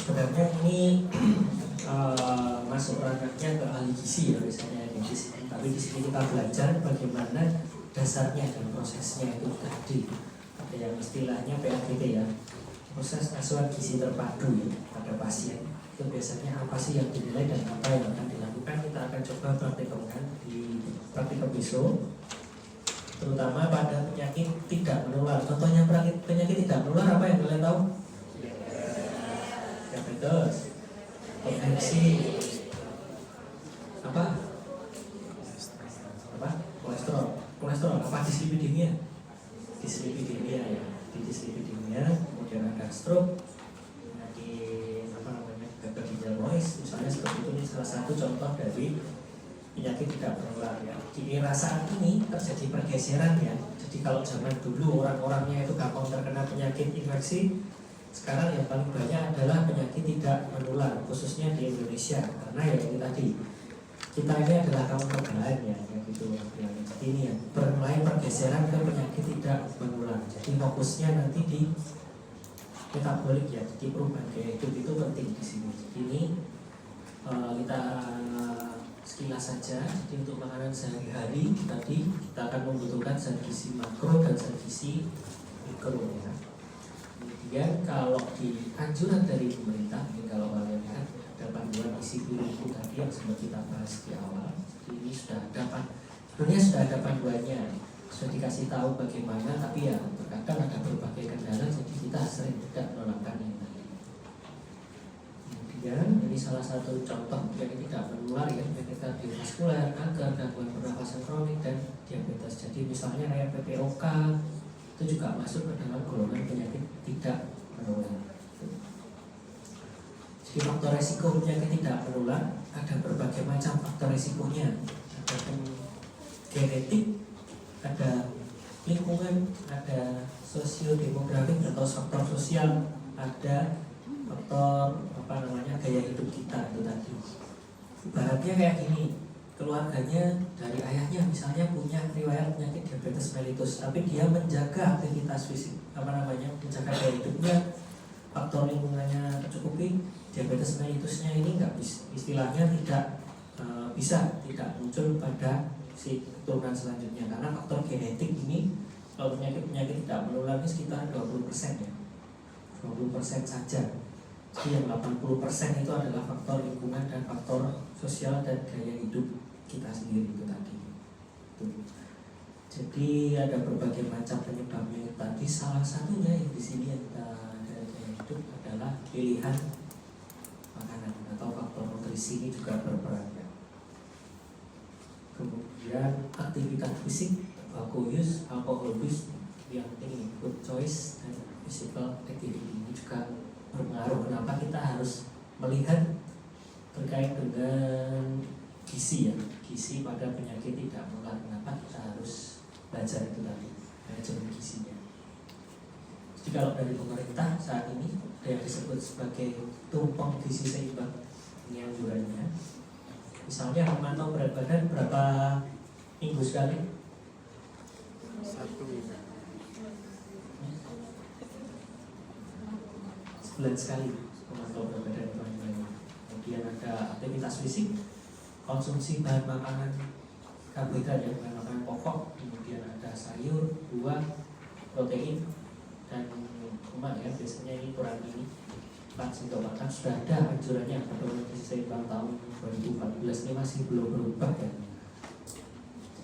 sebenarnya ini masuk ranahnya ke ahli gizi ya biasanya di sini. Tapi di sini kita belajar bagaimana dasarnya dan prosesnya itu tadi. Ada yang istilahnya PAGT ya, proses asuhan gizi terpadu ya pada pasien. Itu biasanya apa sih yang dinilai dan apa yang akan dilakukan. Kita akan coba praktikumkan di praktikum besok, terutama pada penyakit tidak menular. Contohnya penyakit tidak menular apa yang kalian tahu? Diabetes, hipertensi, apa? Kolesterol, apa dislipidemia? Dislipidemia ya, di dislipidemia, kemudian ada stroke, penyakit apa namanya, gagal ginjal kronis, misalnya seperti itu. Ini salah satu contoh dari penyakit tidak menular ya. Di era saat ini terjadi pergeseran ya. Jadi kalau zaman dulu orang-orangnya itu gampang terkena penyakit infeksi, sekarang yang paling banyak adalah penyakit tidak menular, khususnya di Indonesia. Karena ya ini tadi, kita ini adalah kaum kebalan ya, gitu. Jadi ini ya, mulai pergeseran ke penyakit tidak menular. Jadi fokusnya nanti di metabolik ya, jadi perubahan gaya hidup itu penting di sini. Jadi ini kita sekilas saja. Jadi untuk makanan sehari-hari tadi kita akan membutuhkan zat gizi makro dan zat gizi mikro ya. Kemudian kalau di anjuran dari pemerintah, kalau kalian lihat ada panduan isi buku tadi yang sempat kita bahas di awal, ini sudah ada sebenarnya sudah ada panduannya, sudah dikasih tahu bagaimana, tapi ya terkadang ada berbagai kendala, jadi kita sering tidak melakukan ini tadi. Kemudian ini salah satu contoh yang tidak menular ya, penyakit kardiovaskuler, kanker, gangguan pernafasan kronik dan diabetes. Jadi misalnya kayak PPOK itu juga masuk ke dalam golongan penyakit tidak menular. Jadi faktor resiko penyakit tidak menular ada berbagai macam faktor resikonya. Ada genetik, ada lingkungan, ada sosiodemografik atau faktor sosial, ada faktor apa namanya gaya hidup kita itu tadi. Ibaratnya kayak gini, keluarganya dari ayahnya misalnya punya riwayat penyakit diabetes mellitus, tapi dia menjaga aktivitas fisik, apa namanya, menjaga gaya hidupnya, faktor lingkungannya tercukupi, diabetes mellitusnya ini nggak istilahnya tidak tidak muncul pada si keturunan selanjutnya, karena faktor genetik ini kalau penyakit tidak menular ini sekitar 20% ya, 20% saja. Jadi yang 80% itu adalah faktor lingkungan dan faktor sosial dan gaya hidup kita sendiri itu tadi. Jadi ada berbagai macam penyebabnya tadi. Salah satunya yang di sini yang kita dari gaya hidup adalah pilihan makanan atau faktor nutrisi ini juga berperan ya. Kemudian aktivitas fisik, tobacco use, alcohol use, yang penting food choice dan physical activity ini juga berpengaruh. Kenapa kita harus melihat terkait dengan gizi ya, gizi pada penyakit tidak menular. Kenapa kita harus belajar itu tadi, manajemen gizinya. Jadi kalau dari pemerintah saat ini ada yang disebut sebagai tumpeng gizi seimbang, ini anjurannya. Misalnya memantau berat badan berapa minggu sekali? 1 sebulan sekali memantau berat badan teman-teman. Kemudian ada aktivitas fisik, konsumsi bahan makanan karbohidrat ya, bahan makanan pokok, kemudian ada sayur, buah, protein dan lemak ya, biasanya ini kurang ini 4 untuk makan. Sudah ada anjurannya pada gizi seimbang tahun 2014, ini masih belum berubah ya.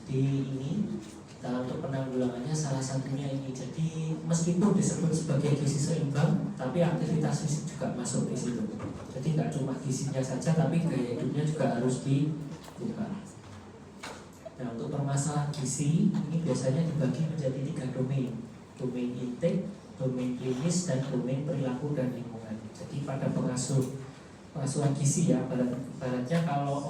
Jadi ini kita untuk penanggulangannya salah satunya ini. Jadi meskipun disebut sebagai gizi seimbang, tapi aktivitas fisik juga masuk di situ. Jadi nggak cuma gizinya saja, tapi gaya hidupnya juga harus dibuka. Nah untuk permasalahan gizi ini biasanya dibagi menjadi 3 domain: domain intake, domain klinis, dan domain perilaku dan lingkungan. Jadi pada pengasuhan gizi ya, baratnya kalau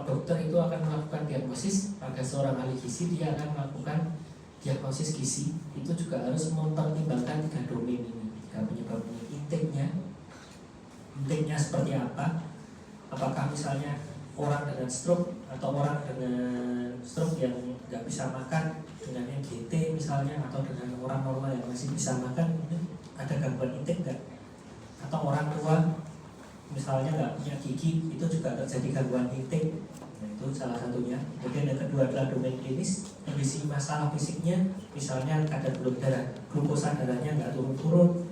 dokter itu akan melakukan diagnosis pada seorang ahli gizi, dia akan melakukan diagnosis gizi, itu juga harus mempertimbangkan 3 domain ini, 3 penyebab ini. Intake-nya seperti apa? Apakah misalnya orang dengan stroke atau orang dengan stroke yang nggak bisa makan dengan yang GT misalnya, atau dengan orang normal yang masih bisa makan, itu ada gangguan intake nggak? Atau orang tua misalnya nggak punya gigi, itu juga terjadi gangguan intake. Nah, itu salah satunya. Kemudian yang kedua adalah domain klinis, kondisi masalah fisiknya, misalnya kadar gula darah, glukosa darahnya nggak turun-turun,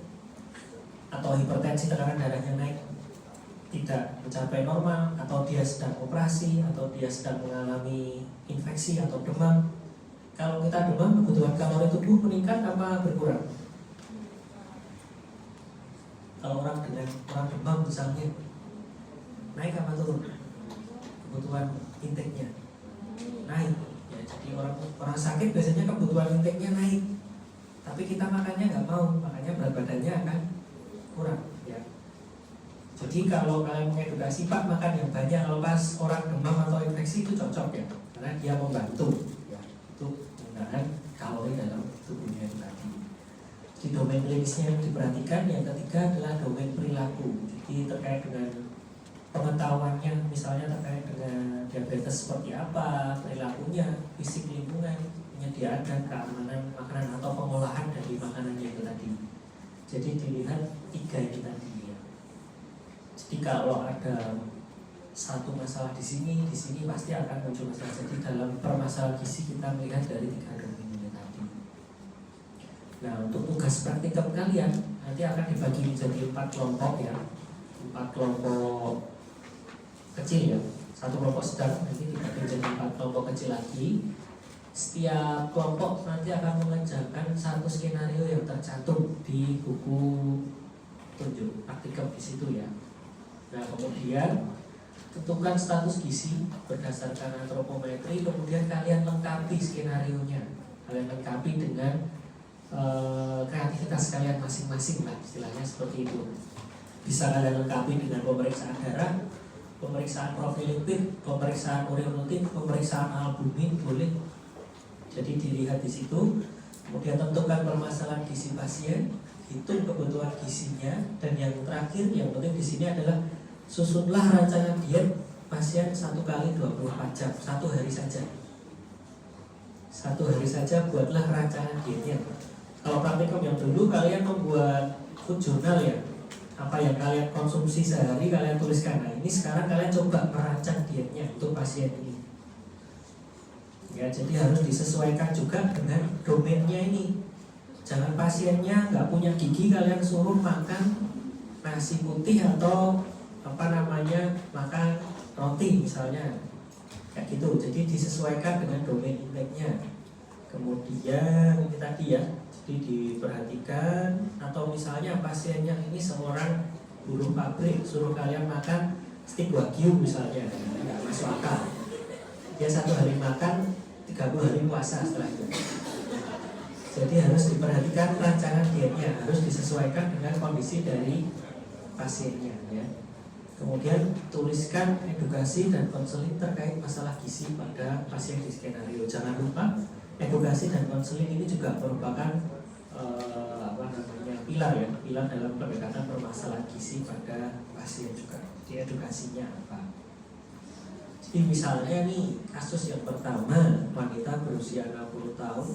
atau hipertensi tekanan darahnya naik tidak mencapai normal, atau dia sedang operasi, atau dia sedang mengalami infeksi atau demam. Kalau kita demam, kebutuhan kalori tubuh meningkat apa berkurang? Kalau orang demam misalnya, naik apa turun? Kebutuhan intake-nya naik. Ya, jadi orang sakit biasanya kebutuhan intake-nya naik, tapi kita makannya nggak mau, makanya berat badannya akan kurang. Ya. Jadi kalau kalian mengedukasi, Pak makan yang banyak kalau pas orang demam atau infeksi, itu cocok ya, karena dia membantu ya, itu menggunakan kalori dalam tubuhnya itu tadi. Di domain klinisnya yang diperhatikan, yang ketiga adalah domain perilaku. Jadi terkait dengan pengetahuannya, misalnya terkait dengan diabetes seperti apa, perilakunya, fisik lingkungan, penyediaan dan keamanan makanan atau pengolahan dari makanannya itu tadi. Jadi dilihat tiga itu tadi ya. Jadi kalau ada satu masalah di sini pasti akan muncul masalah. Jadi dalam permasalahan gizi kita melihat dari tiga domain ini tadi. Nah, untuk tugas praktikum kalian nanti akan dibagi menjadi 4 kelompok ya, 4 kelompok kecil ya, 1 kelompok sedang, nanti dibagi menjadi 4 kelompok kecil lagi. Setiap kelompok nanti akan mengerjakan 1 skenario yang tercantum di buku tunjuk praktikum di situ ya. Nah, kemudian tentukan status gizi berdasarkan antropometri, kemudian kalian lengkapi skenario-nya, kalian lengkapi dengan kreativitas kalian masing-masing lah, istilahnya seperti itu. Bisa kalian lengkapi dengan pemeriksaan darah, pemeriksaan profil lipid, pemeriksaan urea rutin, pemeriksaan albumin boleh. Jadi dilihat di situ. Kemudian tentukan permasalahan gizi pasien, hitung kebutuhan gizinya, dan yang terakhir yang penting di sini adalah susunlah rancangan diet pasien 1 kali 24 jam, 1 hari saja. 1 hari saja buatlah rancangan dietnya. Kalau praktikum yang dulu kalian membuat food journal ya, apa yang kalian konsumsi sehari kalian tuliskan. Nah, ini sekarang kalian coba merancang dietnya untuk pasien ini. Ya, jadi harus disesuaikan juga dengan domainnya ini. Jangan pasiennya nggak punya gigi kalian suruh makan nasi putih atau makan roti misalnya, kayak gitu. Jadi disesuaikan dengan domain intake-nya. Kemudian ini tadi ya, jadi diperhatikan. Atau misalnya pasiennya ini seorang buruh pabrik, suruh kalian makan steak wagyu misalnya, nggak masuk akal. Dia 1 hari makan, 30 hari puasa setelah itu. Jadi harus diperhatikan rancangan dietnya, harus disesuaikan dengan kondisi dari pasiennya ya. Kemudian tuliskan edukasi dan konseling terkait masalah gizi pada pasien di skenario. Jangan lupa edukasi dan konseling ini juga merupakan pilar ya, pilar dalam pendekatan permasalahan gizi pada pasien juga. Di edukasinya apa? Jadi misalnya nih kasus yang pertama, wanita berusia 60 tahun,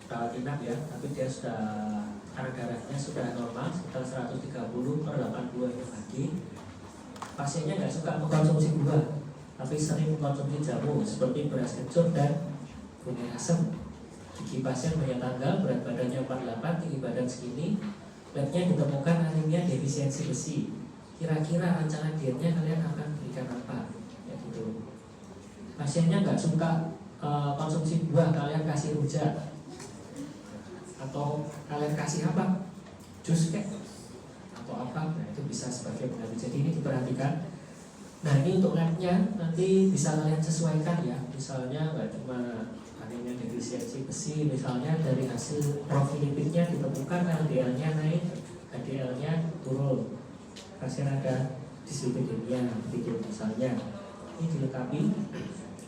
rawat inap ya, tapi dia sudah tekanan darahnya sudah normal sekitar 130/80 mmHg. Pasiennya nggak suka mengkonsumsi buah, tapi sering mengkonsumsi jamu seperti beras kencur dan kunyit asam. Gigi pasien banyak tanggal, berat badannya 48, tinggi badan segini. Labnya ditemukan anemia defisiensi besi. Kira-kira rancangan dietnya kalian akan berikan apa? Ya gitu. Pasiennya nggak suka konsumsi buah, kalian kasih rujak atau kalian kasih apa? Jus kek atau apa? Nah, itu bisa sebagai pengganti. Jadi ini diperhatikan. Nah, ini untuk labnya nanti bisa kalian sesuaikan ya. Misalnya nggak cuma anemia defisiensi besi, misalnya dari hasil profil lipidnya ditemukan LDL-nya naik, HDL-nya turun, pasien ada dislipidemia, begitu misalnya. Ini dilengkapi.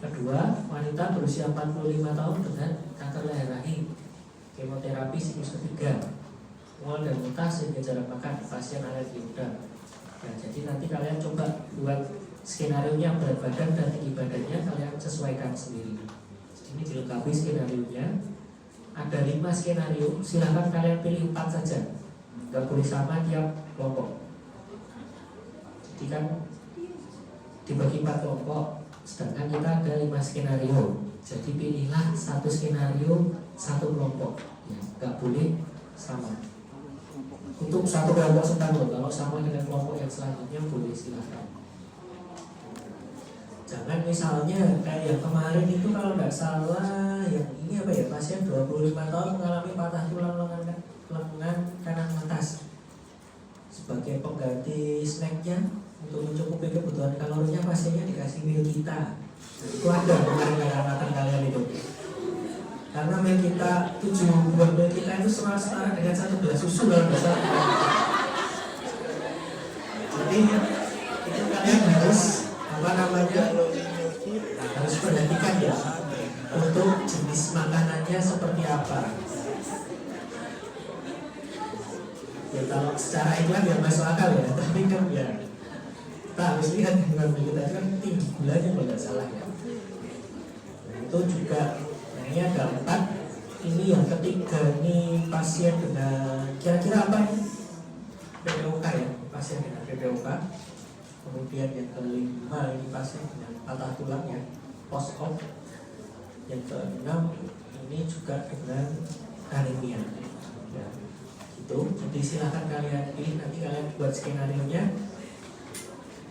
Kedua, wanita berusia 45 tahun dengan kanker leher rahim, kemoterapi siklus ketiga, mual dan muntah sehingga jarak makan, pasien alergi udang. Nah, jadi nanti kalian coba buat skenario-nya, berat badan dan tinggi badannya kalian sesuaikan sendiri. Jadi ini dilengkapi skenario-nya. Ada 5 skenario, silahkan kalian pilih 4 saja, nggak boleh sama tiap kelompok. Jadi Jadi kan dibagi 4 kelompok, sedangkan kita ada 5 skenario. Jadi pilihlah satu skenario satu kelompok, ya, nggak boleh sama. Untuk satu kelompok sebentar, kalau sama dengan kelompok yang selanjutnya boleh silahkan. Jangan misalnya kayak yang kemarin itu kalau nggak salah, yang ini apa ya, pasien 25 tahun mengalami patah tulang lengan kanan atas. Sebagai pengganti snacknya untuk mencukupi kebutuhan kalorinya, pasiennya dikasih mil kita. Itu ada kemarin angkatan kalian itu. Karena mil kita 7 buah mil kita itu setara dengan 1 gelas susu kalau nggak salah. Jadi itu kalian harus harus perhatikan ya untuk jenis makanannya seperti apa. Ya kalau secara iklan ya masuk akal ya, tapi kan ya kita harus lihat dengan kita itu kan tinggi gulanya kalau nggak salah ya. Nah, itu juga, nah ini ada 4. Ini yang ketiga, ini pasien dengan kira-kira apa ini? PPOK ya, pasien dengan PPOK. Kemudian yang kelima ini pasien dengan patah tulang ya, post op. Yang keenam ini juga dengan anemia ya, gitu. Jadi silahkan kalian pilih, nanti kalian buat skenario nya,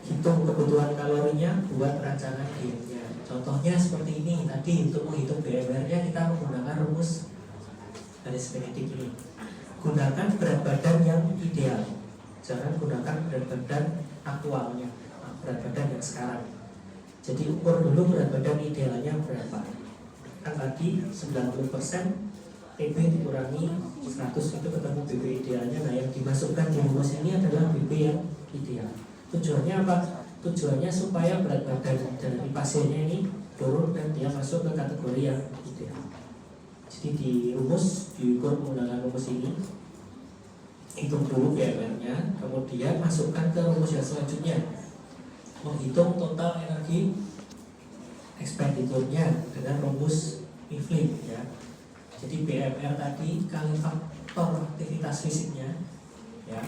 hitung kebutuhan kalorinya, buat rancangan dietnya. Contohnya seperti ini tadi, untuk menghitung BMR nya kita menggunakan rumus garis genetik ini. Gunakan berat badan yang ideal, jangan gunakan berat badan aktualnya, berat badan yang sekarang. Jadi ukur dulu berat badan idealnya berapa. Kan tadi 90% TB dikurangi 100 itu ketemu BB idealnya. Nah yang dimasukkan di rumus ini adalah BB yang ideal. Tujuannya apa? Tujuannya supaya berat badan dari pasiennya ini turun dan dia masuk ke kategori yang ideal. Jadi di rumus, diukur menggunakan rumus ini, hitung dulu BMR-nya, kemudian masukkan ke rumus yang selanjutnya, menghitung total energi ekspenditurnya dengan rumus Mifflin ya. Jadi BMR tadi kali faktor aktivitas fisiknya ya.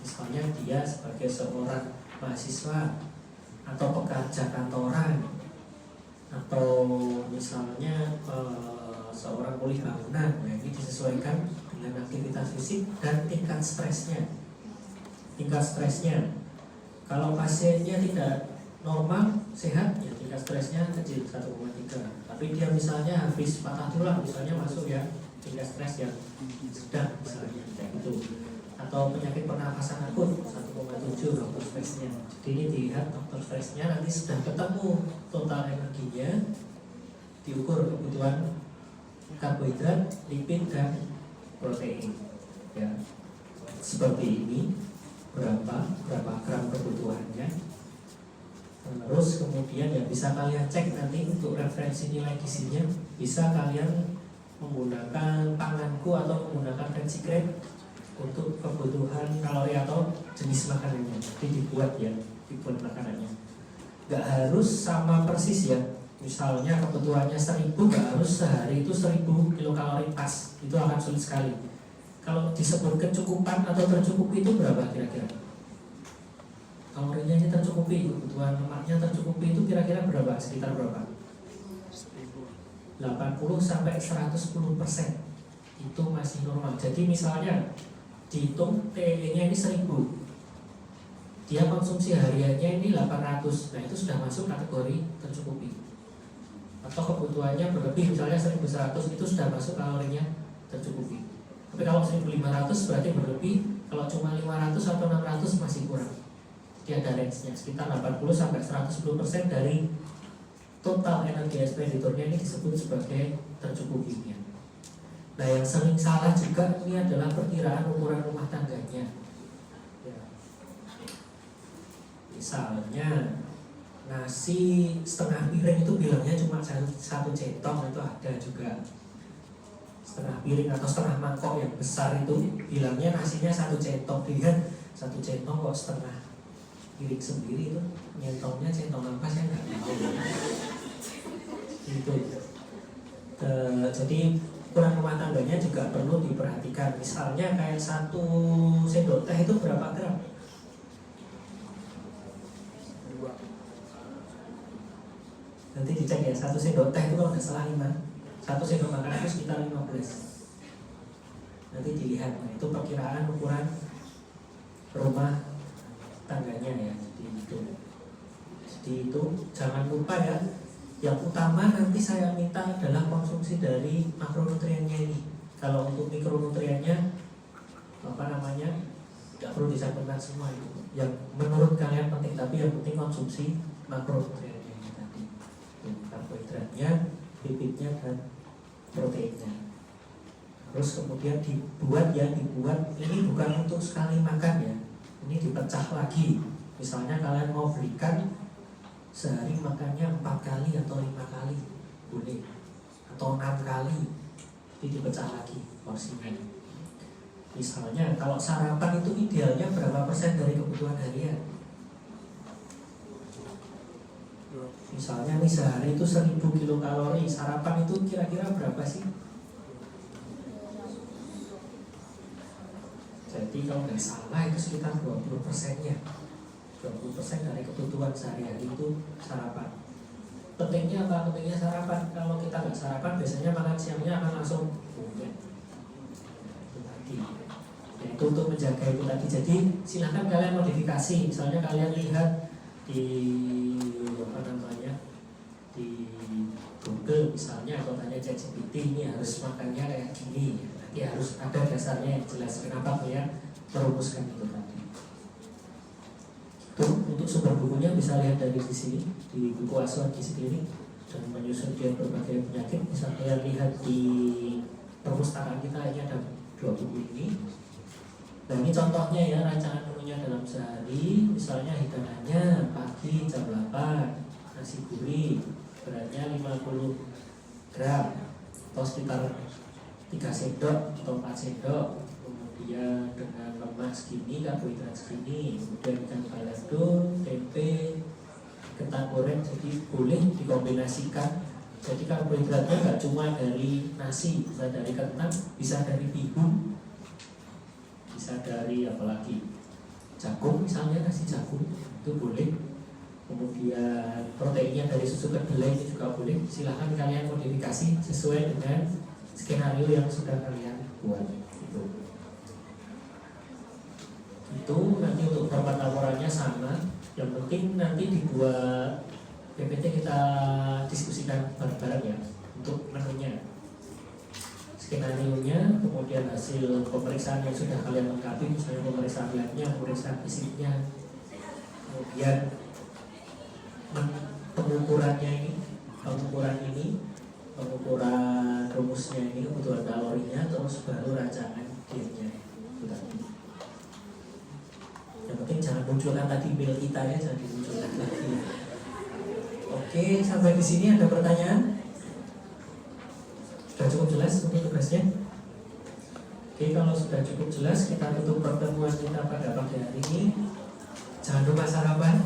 Misalnya dia sebagai seorang mahasiswa atau pekerja kantoran, atau misalnya seorang kuli bangunan, nah ini disesuaikan dengan aktivitas fisik dan tingkat stresnya. Tingkat stresnya, kalau pasiennya tidak normal, sehat, ya tingkat stresnya kecil 1,3. Tapi dia misalnya habis patah tulang, misalnya masuk ya tingkat stres yang sedang misalnya kayak gitu. Atau penyakit pernafasan akut 1,7 faktor stresnya. Jadi ini dilihat faktor stresnya, nanti sudah ketemu total energinya, diukur kebutuhan karbohidrat, lipid dan protein. Ya, seperti ini berapa gram kebutuhannya. Terus kemudian ya bisa kalian cek nanti untuk referensi nilai gizinya, bisa kalian menggunakan tanganku atau menggunakan fancy grade untuk kebutuhan kalori atau jenis makanannya. Jadi dibuat makanannya. Gak harus sama persis ya. Misalnya kebutuhannya 1000, gak harus sehari itu 1000 kilokalori pas. Itu akan sulit sekali. Kalau disebut kecukupan atau tercukupi itu berapa kira-kira? Kalorinya ini tercukupi, kebutuhan lemaknya tercukupi itu kira-kira berapa? Sekitar berapa? 80 sampai 110%. Itu masih normal. Jadi misalnya dihitung TE-nya ini 1000, dia konsumsi hariannya ini 800, nah itu sudah masuk kategori tercukupi. Atau kebutuhannya berlebih, misalnya 1100, itu sudah masuk kalorinya tercukupi. Tapi kalau 1500 berarti berlebih, kalau cuma 500 atau 600 masih kurang. Jadi ada range-nya, sekitar 80 sampai 110% dari total energi ekspenditurnya ini disebut sebagai tercukupinya. Nah yang sering salah juga ini adalah perkiraan ukuran rumah tangganya ya. Misalnya nasi setengah piring itu bilangnya cuma satu centong, itu ada juga. Setengah piring atau setengah mangkok yang besar itu bilangnya nasinya 1 centong. Dilihat 1 centong kok setengah piring sendiri, itu nyentongnya centong apa saya nggak tahu gitu. Jadi ukuran rumah tangganya juga perlu diperhatikan. Misalnya kayak 1 sendok teh itu berapa gram? Nanti dicek ya, 1 sendok teh itu kalau nggak salah 5, 1 sendok makan itu sekitar 15. Nanti dilihat, nah, itu perkiraan ukuran rumah tangganya ya. Jadi itu jangan lupa ya. Yang utama nanti saya minta adalah konsumsi dari makronutriennya ini. Kalau untuk mikronutriennya nggak perlu dicampurkan semua itu. Yang menurut kalian penting, tapi yang penting konsumsi makronutriennya ini tadi. Karbohidratnya, lipidnya dan proteinnya. Terus kemudian dibuat ini bukan untuk sekali makan ya. Ini dipecah lagi. Misalnya kalian mau berikan sehari makannya 4 kali atau 5 kali boleh, atau 6 kali. Jadi dipecah lagi porsinya. Misalnya kalau sarapan itu idealnya berapa persen dari kebutuhan harian? Misalnya nih sehari itu 1000 kilokalori, sarapan itu kira-kira berapa sih? Jadi kalau nggak salah itu sekitar 20%-nya. 20% dari kebutuhan sehari-hari itu sarapan. Pentingnya apa? Pentingnya sarapan. Kalau kita nggak sarapan, biasanya makan siangnya akan langsung bunyek. Itu tadi. Yaitu untuk menjaga itu tadi. Jadi silahkan kalian modifikasi. Misalnya kalian lihat di di Google misalnya, atau tanya ChatGPT, ini harus makannya kayak gini. Nanti harus ada dasarnya yang jelas kenapa kalian merumuskan itu tadi. Untuk sumber bukunya bisa lihat dari di sini, di buku asuhan gizi klinik dan menyusun diet berbagai penyakit. Bisa kalian lihat di perpustakaan kita, ini ada 2 buku ini. Nah ini contohnya ya, rancangan menunya dalam sehari. Misalnya hidangannya pagi jam 8, nasi gurih beratnya 50 gram atau sekitar 3 sendok atau 4 sendok. Kemudian dengan lemak segini, karbohidrat segini, kemudian ikan balado, tempe, ketan goreng. Jadi boleh dikombinasikan. Jadi karbohidratnya nggak cuma dari nasi, bisa dari ketan, bisa dari bihun, bisa dari apalagi jagung, misalnya nasi jagung itu boleh. Kemudian proteinnya dari susu kedelai itu juga boleh. Silahkan kalian modifikasi sesuai dengan skenario yang sudah kalian buat. Itu nanti untuk format laporannya sama. Yang penting nanti dibuat PPT, kita diskusikan bareng-bareng ya untuk menunya, skenario-nya, kemudian hasil pemeriksaan yang sudah kalian lengkapi, misalnya pemeriksaan labnya, pemeriksaan fisiknya, kemudian pengukuran rumusnya ini, kebutuhan kalorinya, terus baru rancangan dietnya. Itu tadi. Yang penting jangan munculkan tadi mail kita ya, jangan dimunculkan lagi. Oke, sampai di sini ada pertanyaan? Sudah cukup jelas untuk tugasnya? Oke, kalau sudah cukup jelas, kita tutup pertemuan kita pada pagi hari ini. Jangan lupa sarapan.